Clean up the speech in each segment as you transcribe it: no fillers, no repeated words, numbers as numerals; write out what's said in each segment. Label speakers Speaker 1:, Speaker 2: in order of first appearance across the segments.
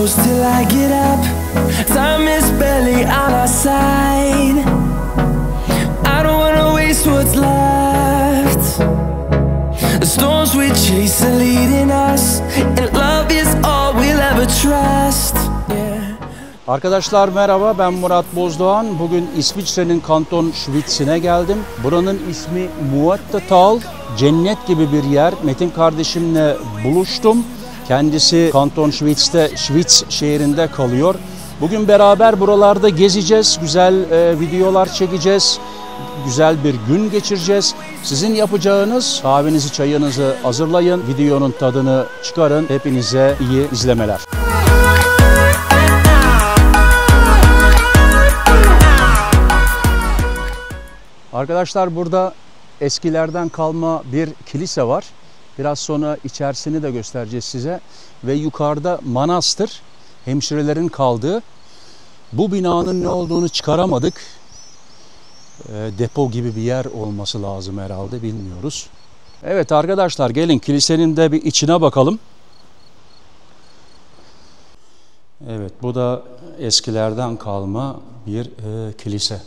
Speaker 1: close till I get up. Time is barely on our side. I don't wanna waste what's left. The storms we chase are leading us, and love is all we'll ever trust.
Speaker 2: Arkadaşlar merhaba, ben Murat Bozdoğan. Bugün İsviçre'nin Kanton Schwyz'ine geldim. Buranın ismi Muettetal, cennet gibi bir yer. Metin kardeşimle buluştum. Kendisi Kanton Schwyz'te, Schwyz şehrinde kalıyor. Bugün beraber buralarda gezeceğiz, güzel videolar çekeceğiz. Güzel bir gün geçireceğiz. Sizin yapacağınız kahvenizi, çayınızı hazırlayın. Videonun tadını çıkarın. Hepinize iyi izlemeler. Arkadaşlar burada eskilerden kalma bir kilise var. Biraz sonra içerisini de göstereceğiz size. Ve yukarıda manastır, hemşirelerin kaldığı. Bu binanın ne olduğunu çıkaramadık. Depo gibi bir yer olması lazım herhalde, bilmiyoruz. Evet arkadaşlar, gelin kilisenin de bir içine bakalım. Evet, bu da eskilerden kalma bir kilise.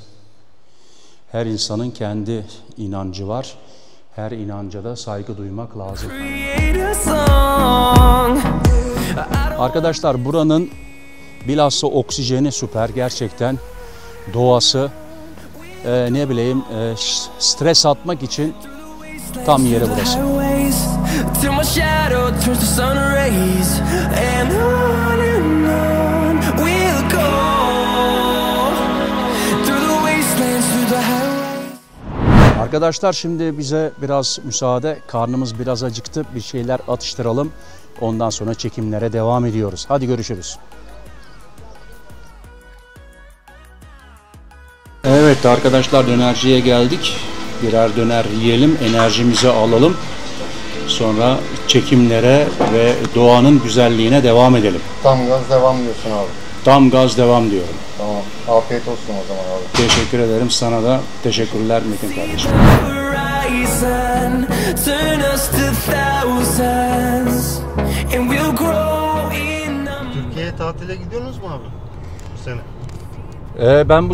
Speaker 2: Her insanın kendi inancı var. Her inanca da saygı duymak lazım. Arkadaşlar buranın bilhassa oksijeni süper gerçekten. Doğası, ne bileyim, stres atmak için tam yeri burası. Arkadaşlar şimdi bize biraz müsaade, karnımız biraz acıktı, bir şeyler atıştıralım. Ondan sonra çekimlere devam ediyoruz. Hadi görüşürüz. Evet arkadaşlar, dönerciye geldik. Birer döner yiyelim, enerjimizi alalım. Sonra çekimlere ve doğanın güzelliğine devam edelim.
Speaker 3: Tam gaz devam diyorsun abi.
Speaker 2: Tam gaz devam diyorum.
Speaker 3: Tamam. Afiyet olsun o zaman abi.
Speaker 2: Teşekkür ederim. Sana da teşekkürler Metin kardeşim.
Speaker 3: Türkiye'ye tatile gidiyorsunuz mu abi bu sene?
Speaker 2: Ben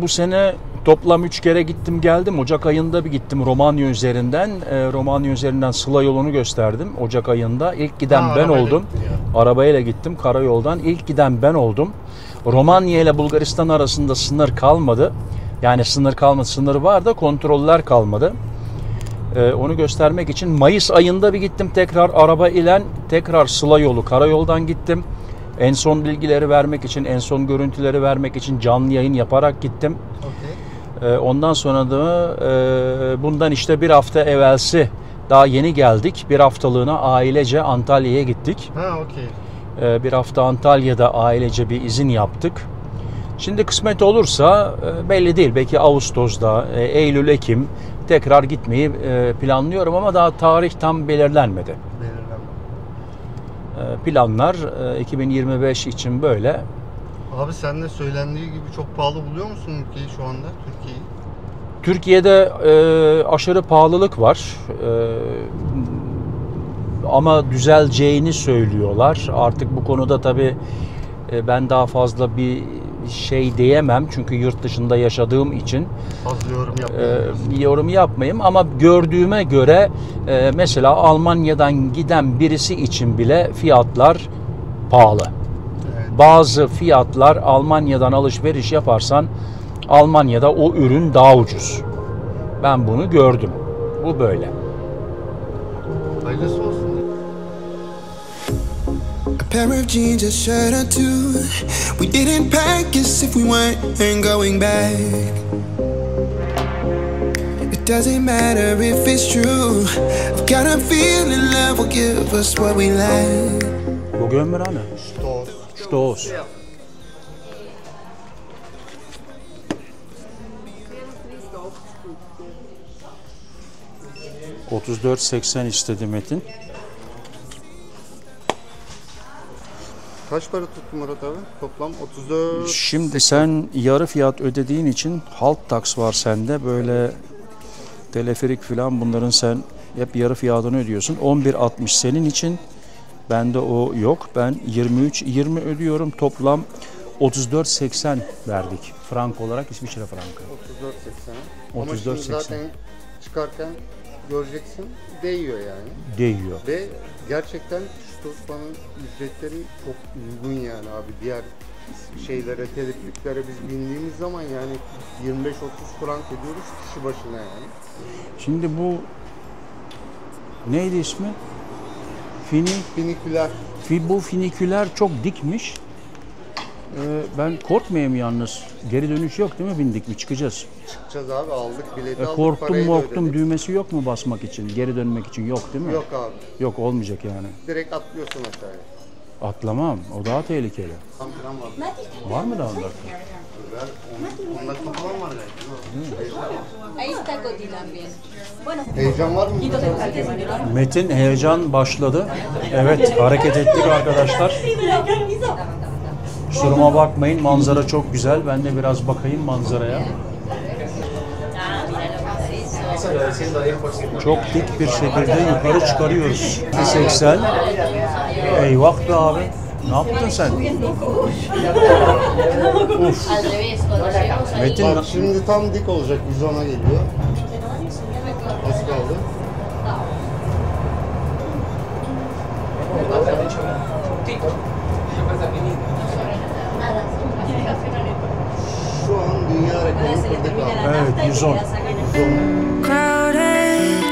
Speaker 2: bu sene toplam 3 kere gittim geldim. Ocak ayında bir gittim Romanya üzerinden. Romanya üzerinden Sıla yolunu gösterdim Ocak ayında. İlk giden ben oldum. Arabayla gittim karayoldan. İlk giden ben oldum. Romanya ile Bulgaristan arasında sınır kalmadı. Yani sınır kalmadı. Sınır var da kontroller kalmadı. Onu göstermek için Mayıs ayında bir gittim tekrar araba ile, tekrar Sıla yolu karayoldan gittim. En son bilgileri vermek için, en son görüntüleri vermek için canlı yayın yaparak gittim. Okay. Ondan sonra da bundan işte bir hafta evvelsi daha yeni geldik. Bir haftalığına ailece Antalya'ya gittik.
Speaker 3: Ha, okay.
Speaker 2: Bir hafta Antalya'da ailece bir izin yaptık. Şimdi kısmet olursa belli değil. Belki Ağustos'da, Eylül, Ekim tekrar gitmeyi planlıyorum ama daha tarih tam belirlenmedi. Planlar 2025 için böyle.
Speaker 3: Abi sen de söylendiği gibi çok pahalı buluyor musun ülkeyi şu anda, Türkiye'yi?
Speaker 2: Türkiye'de aşırı pahalılık var. Ama düzeleceğini söylüyorlar. Artık bu konuda tabii ben daha fazla bir şey diyemem. Çünkü yurt dışında yaşadığım için
Speaker 3: fazla yorum
Speaker 2: yapmayayım. Ama gördüğüme göre mesela Almanya'dan giden birisi için bile fiyatlar pahalı. Evet. Bazı fiyatlar Almanya'dan alışveriş yaparsan Almanya'da o ürün daha ucuz. Ben bunu gördüm. Bu böyle.
Speaker 3: Hayırlısı olsun.
Speaker 1: A pair of jeans, a shirt or two. We didn't pack as if we weren't going back. It doesn't matter if it's true. I've got a feeling love will give us what we like.
Speaker 2: Wo gehen wir an? Stoß. 34.80 istedi Metin.
Speaker 3: Kaç para tuttu Murat abi? Toplam 34.
Speaker 2: Şimdi sen yarı fiyat ödediğin için halt tax var sende. Böyle teleferik falan bunların sen hep yarı fiyatını ödüyorsun. 11.60 senin için. Bende o yok. Ben 23.20 ödüyorum. Toplam 34.80 verdik. Frank olarak, İsviçre frankı.
Speaker 3: 34.80. Ama şimdi
Speaker 2: 34.80.
Speaker 3: zaten çıkarken göreceksin değiyor yani.
Speaker 2: Değiyor.
Speaker 3: Ve gerçekten Stoßbann'ın ücretleri çok uygun yani abi. Diğer şeylere, telepliklere biz bindiğimiz zaman yani 25-30 frank ediyoruz kişi başına yani.
Speaker 2: Şimdi bu neydi ismi?
Speaker 3: Finiküler.
Speaker 2: Bu finiküler çok dikmiş. Ben korkmayayım yalnız. Geri dönüş yok değil mi? Bindik mi? Çıkacağız.
Speaker 3: Çıkacağız abi, aldık bileti aldık,
Speaker 2: Korktum
Speaker 3: parayı da
Speaker 2: korktum.
Speaker 3: ödedik.
Speaker 2: Düğmesi yok mu basmak için? Geri dönmek için yok değil mi?
Speaker 3: Yok abi.
Speaker 2: Yok, olmayacak yani.
Speaker 3: Direkt atlıyorsun aşağıya.
Speaker 2: Atlamam. O daha tehlikeli.
Speaker 3: Tam tren var.
Speaker 2: Var mı daha onda?
Speaker 3: Onlar kapalan var gayet.
Speaker 4: Ahí está Coti también. Bueno,
Speaker 3: Heyecan var mı?
Speaker 2: Metin, heyecan başladı. Evet, hareket ettik arkadaşlar. Kusuruma bakmayın, manzara çok güzel. Ben de biraz bakayım manzaraya. Çok dik bir şekilde yukarı çıkarıyoruz. 80. Eyvah be abi. Ne yaptın sen?
Speaker 4: al revés, cuando lleguemos ahí.
Speaker 2: Metin,
Speaker 3: Bak şimdi tam dik olacak, biz ona geliyor. Az kaldı. Şu an dünya rekoru kırdık abi.
Speaker 2: evet, 110.
Speaker 1: Crowded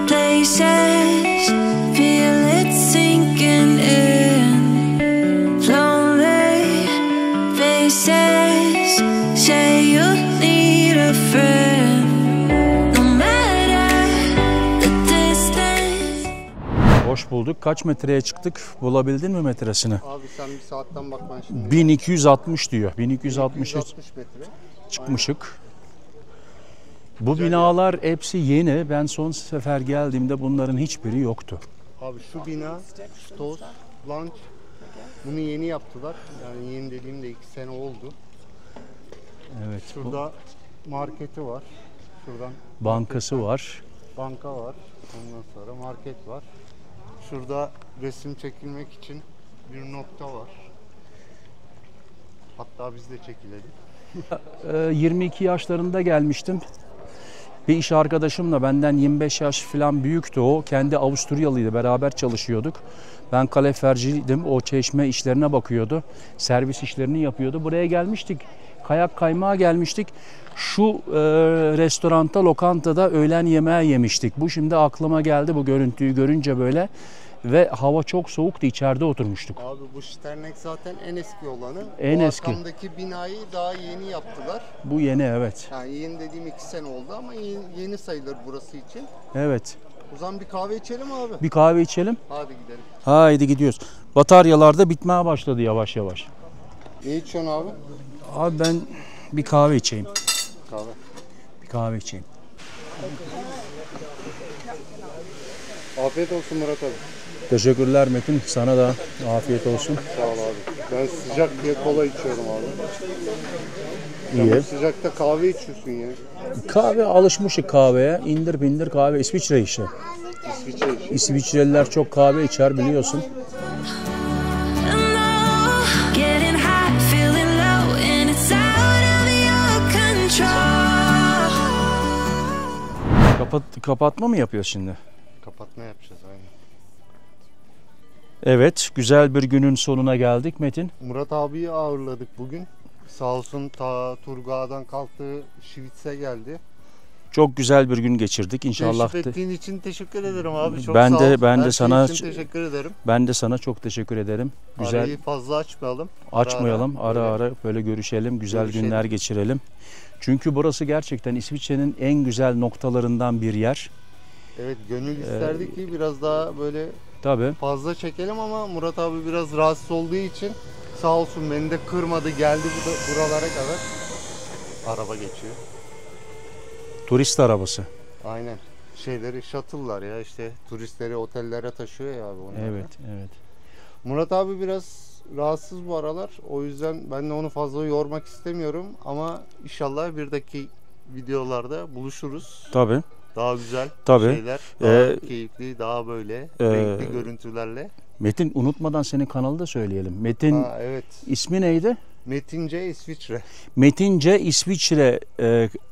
Speaker 1: places, feel it sinking in. Lonely faces, say you need a friend. No matter the distance.
Speaker 2: Hoş bulduk. Kaç metreye çıktık? Bulabildin mi metresini?
Speaker 3: Abi sen bir saatten bak, ben şimdi
Speaker 2: 1260 diyor. 1260'a
Speaker 3: 160 metre.
Speaker 2: çıkmışık. Bu binalar hepsi yeni. Ben son sefer geldiğimde bunların hiçbiri yoktu.
Speaker 3: Abi şu bina Stoß Lunch, bunu yeni yaptılar. Yani yeni dediğimde 2 sene oldu.
Speaker 2: Evet.
Speaker 3: Şurada marketi var. Şuradan
Speaker 2: Bankası var.
Speaker 3: banka var. Ondan sonra market var. Şurada resim çekilmek için bir nokta var. Hatta biz de çekilelim.
Speaker 2: 22 yaşlarında gelmiştim. Bir iş arkadaşımla, benden 25 yaş falan büyüktü o. Kendi Avusturyalıydı. Beraber çalışıyorduk. Ben kaleferciydim. O çeşme işlerine bakıyordu. Servis işlerini yapıyordu. Buraya gelmiştik. Kayak kaymağa gelmiştik. Şu restoranda, lokantada öğlen yemeği yemiştik. Bu şimdi aklıma geldi bu görüntüyü görünce böyle. Ve hava çok soğuktu. İçeride oturmuştuk.
Speaker 3: Abi bu Sternek zaten en eski olanı.
Speaker 2: En
Speaker 3: o
Speaker 2: eski.
Speaker 3: arkamdaki binayı daha yeni yaptılar.
Speaker 2: Bu yeni, evet.
Speaker 3: Yani yeni dediğim 2 sene oldu ama yeni sayılır burası için.
Speaker 2: Evet.
Speaker 3: O zaman bir kahve içelim abi.
Speaker 2: Bir kahve içelim.
Speaker 3: Hadi gidelim.
Speaker 2: Haydi gidiyoruz. Bataryalar da bitmeye başladı yavaş yavaş.
Speaker 3: Ne içiyorsun abi?
Speaker 2: Abi ben bir kahve içeyim.
Speaker 3: Kahve.
Speaker 2: Bir kahve içeyim.
Speaker 3: Afiyet olsun Murat abi.
Speaker 2: Teşekkürler Metin. Sana da afiyet olsun.
Speaker 3: Sağ ol abi. Ben sıcak diye kola içiyorum abi.
Speaker 2: İyi.
Speaker 3: Sen bu sıcakta kahve içiyorsun ya.
Speaker 2: Kahve, alışmışık kahveye. İndir bindir kahve. İsviçre işi.
Speaker 3: İsviçre işi.
Speaker 2: İsviçreliler çok kahve içer biliyorsun.
Speaker 1: Getting high, feeling low, and it's out of your control.
Speaker 2: Kapatma mı yapıyoruz şimdi?
Speaker 3: Kapatma yapacağız aynen.
Speaker 2: Evet, güzel bir günün sonuna geldik Metin.
Speaker 3: Murat abiyi ağırladık bugün. Sağ olsun ta Turgağ'dan kalktı, Şivitz'e geldi.
Speaker 2: Çok güzel bir gün geçirdik inşallah.
Speaker 3: Teşrif ettiğin için teşekkür ederim abi. Çok
Speaker 2: Ben
Speaker 3: sağ
Speaker 2: de-
Speaker 3: ol.
Speaker 2: ben de
Speaker 3: Her şey
Speaker 2: sana-
Speaker 3: için teşekkür ederim.
Speaker 2: Ben de sana çok teşekkür ederim. Güzel.
Speaker 3: Arayı fazla açmayalım.
Speaker 2: Açmayalım. Ara
Speaker 3: Böyle.
Speaker 2: ara böyle görüşelim. Güzel
Speaker 3: Görüşelim.
Speaker 2: günler geçirelim. Çünkü burası gerçekten İsviçre'nin en güzel noktalarından bir yer.
Speaker 3: Evet, gönül isterdi ki biraz daha böyle
Speaker 2: Tabii.
Speaker 3: fazla çekelim ama Murat abi biraz rahatsız olduğu için sağ olsun beni de kırmadı, geldi buralara kadar. Araba geçiyor.
Speaker 2: Turist arabası.
Speaker 3: Aynen. Şeyleri shuttle'lar ya, işte turistleri otellere taşıyor ya abi onlar.
Speaker 2: Evet, evet.
Speaker 3: Murat abi biraz rahatsız bu aralar. O yüzden ben de onu fazla yormak istemiyorum ama inşallah bir dahaki videolarda buluşuruz.
Speaker 2: Tabii.
Speaker 3: Daha güzel
Speaker 2: Tabii.
Speaker 3: şeyler, daha
Speaker 2: Ee,
Speaker 3: keyifli, daha böyle renkli görüntülerle.
Speaker 2: Metin, unutmadan senin kanalı da söyleyelim. Metin
Speaker 3: Evet.
Speaker 2: ismi neydi?
Speaker 3: Metince İsviçre.
Speaker 2: Metince İsviçre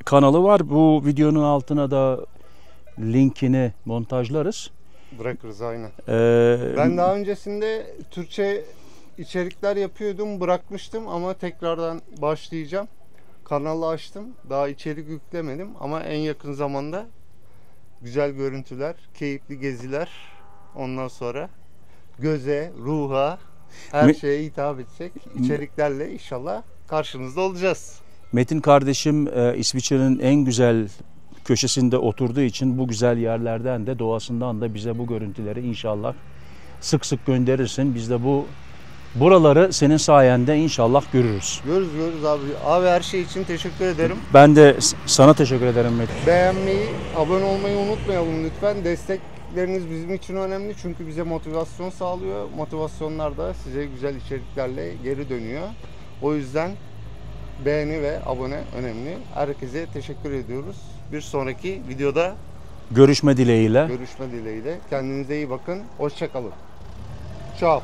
Speaker 2: kanalı var. Bu videonun altına da linkini montajlarız.
Speaker 3: Bırakırız aynen.
Speaker 2: E,
Speaker 3: Ben daha öncesinde Türkçe içerikler yapıyordum, bırakmıştım ama tekrardan başlayacağım. Kanalı açtım. Daha içerik yüklemedim ama en yakın zamanda güzel görüntüler, keyifli geziler, ondan sonra göze, ruha, her şeye hitap edecek içeriklerle inşallah karşınızda olacağız.
Speaker 2: Metin kardeşim İsviçre'nin en güzel köşesinde oturduğu için bu güzel yerlerden de doğasından da bize bu görüntüleri inşallah sık sık gönderirsin. Biz de buraları senin sayende inşallah görürüz.
Speaker 3: Görürüz abi. Abi her şey için teşekkür ederim.
Speaker 2: Ben de sana teşekkür ederim Metin.
Speaker 3: Beğenmeyi, abone olmayı unutmayalım lütfen. Destekleriniz bizim için önemli çünkü bize motivasyon sağlıyor. Motivasyonlar da size güzel içeriklerle geri dönüyor. O yüzden beğeni ve abone önemli. Herkese teşekkür ediyoruz. Bir sonraki videoda
Speaker 2: Görüşme dileğiyle.
Speaker 3: görüşme dileğiyle. Kendinize iyi bakın. Hoşça kalın. Ciao.